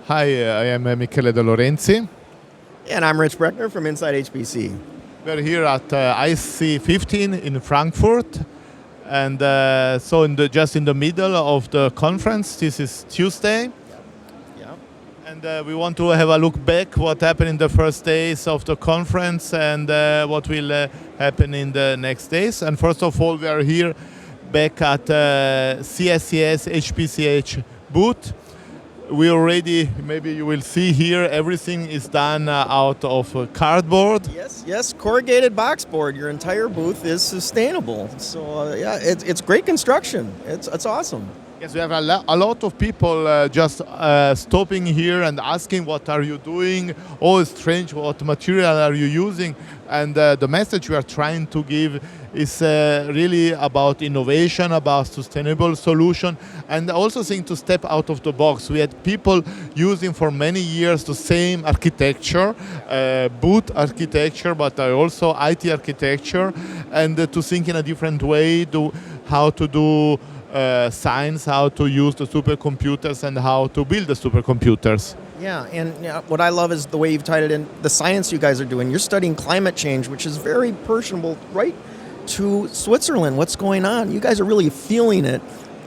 Hi, I am Michele De Lorenzi. And I'm Rich Bruckner from insideHPC. We're here at ISC15 in Frankfurt, and so just in the middle of the conference. This is Tuesday, Yeah. and we want to have a look back what happened in the first days of the conference and what will happen in the next days. And first of all, we are here back at CSCS hpc-ch booth. We already, maybe you will see here, everything is done out of cardboard. Yes, corrugated box board. Your entire booth is sustainable. So yeah, it's great construction. It's awesome. Yes, we have a lot of people just stopping here and asking, what are you doing? Oh, it's strange, what material are you using? And the message we are trying to give is really about innovation, about sustainable solution, and also saying to step out of the box. We had people using for many years the same architecture, boot architecture, but also IT architecture, and to think in a different way, how to do science, how to use the supercomputers and how to build the supercomputers. Yeah, and what I love is the way you've tied it in, the science you guys are doing. You're studying climate change, which is very personable, right to Switzerland. What's going on? You guys are really feeling it.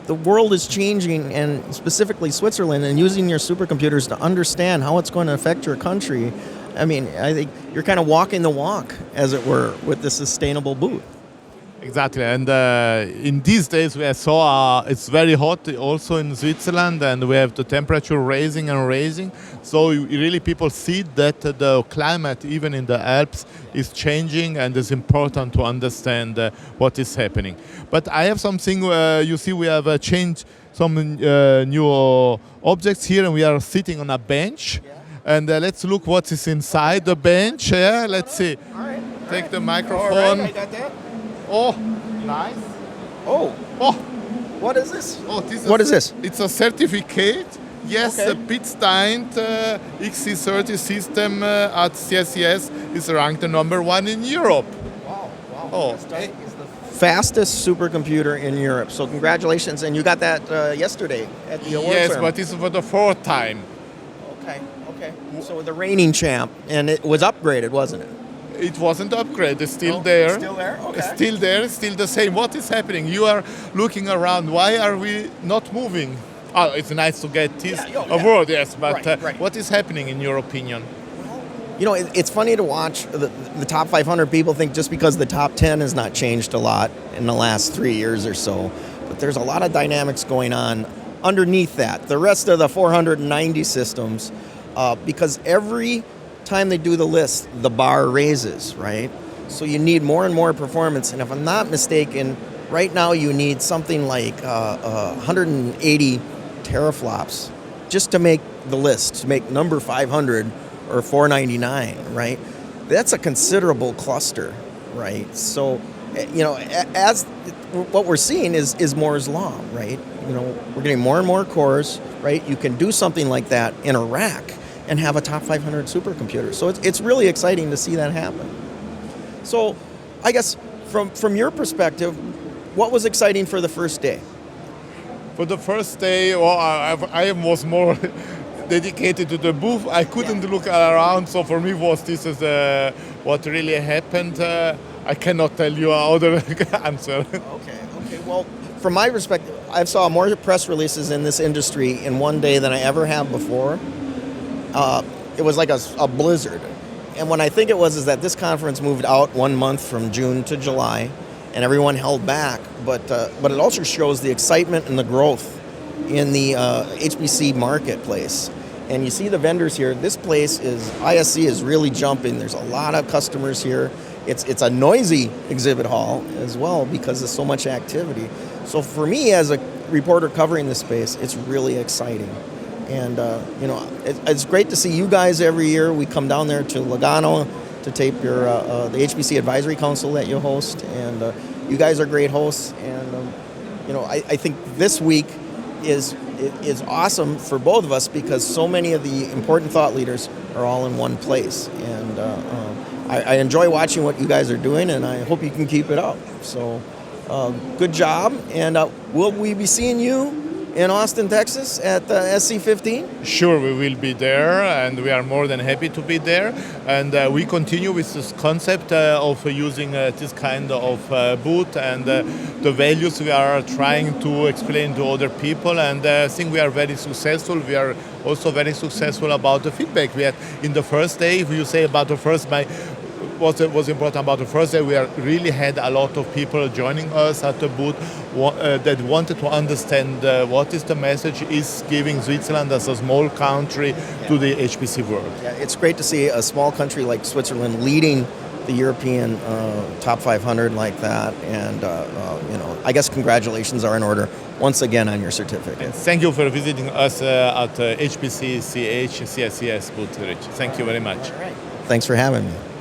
The world is changing, and specifically Switzerland, and using your supercomputers to understand how it's going to affect your country. I mean, I think you're kind of walking the walk, as it were, with the sustainable booth. Exactly, and in these days we saw it's very hot also in Switzerland, and we have the temperature rising and rising. So really people see that the climate, even in the Alps, is changing, and it's important to understand what is happening. But I have something, you see we have changed some new objects here, and we are sitting on a bench. Yeah. And let's look what is inside the bench. Yeah, let's see. All right. Take the All microphone. right, I got that. Oh, nice. Oh, Oh, what is this? what is this? It's a certificate. Yes, Okay. the Pitstein XC30 system at CSCS is ranked number 1 in Europe. Wow. Oh, It's the fastest supercomputer in Europe. So congratulations, and you got that yesterday at the award yes, ceremony. but it's for the 4th time. Okay. So the reigning champ, and it was upgraded, wasn't it? It wasn't upgraded, it's still Oh, there. it's still there? Okay. It's still there, it's still the same. What is happening? You are looking around. Why are we not moving? Oh, it's nice to get this award, yes, but Right. what is happening in your opinion? You know, it's funny to watch the top 500 people think just because the top 10 has not changed a lot in the last 3 years or so, but there's a lot of dynamics going on underneath that. The rest of the 490 systems, because every time they do the list, the bar raises, right? So you need more and more performance, and if I'm not mistaken, right now you need something like 180 teraflops just to make the list, to make number 500 or 499, right? That's a considerable cluster, right? So, you know, as what we're seeing is Moore's law, right? You know, we're getting more and more cores, right? You can do something like that in a rack and have a top 500 supercomputer. So it's really exciting to see that happen. So I guess from your perspective, what was exciting for the first day? For the first day, well, I was more dedicated to the booth. I couldn't look around, so for me this is what really happened. I cannot tell you other answer. Okay. Well, from my perspective, I've saw more press releases in this industry in one day than I ever have before. It was like a blizzard. And what I think it was is that this conference moved out 1 month from June to July, and everyone held back. But it also shows the excitement and the growth in the HPC marketplace. And you see the vendors here. This place ISC is really jumping. There's a lot of customers here. It's a noisy exhibit hall as well because there's so much activity. So for me as a reporter covering this space, it's really exciting. And you know, it's great to see you guys every year. We come down there to Lugano to tape your the HPC Advisory Council that you host, and you guys are great hosts. And you know, I think this week is awesome for both of us because so many of the important thought leaders are all in one place. And I enjoy watching what you guys are doing, and I hope you can keep it up. So good job, and will we be seeing you in Austin, Texas at the SC15? Sure, we will be there, and we are more than happy to be there. And we continue with this concept of using this kind of booth and the values we are trying to explain to other people. And I think we are very successful. We are also very successful about the feedback we had in the first day. If you say about the first, what was important about the first day, we really had a lot of people joining us at the booth that wanted to understand what is the message is giving Switzerland as a small country to the HPC world. Yeah, it's great to see a small country like Switzerland leading the European top 500 like that, and I guess congratulations are in order once again on your certificate. And thank you for visiting us at hpc-ch CSCS booth, Rich. Thank you very much. All right. Thanks for having me.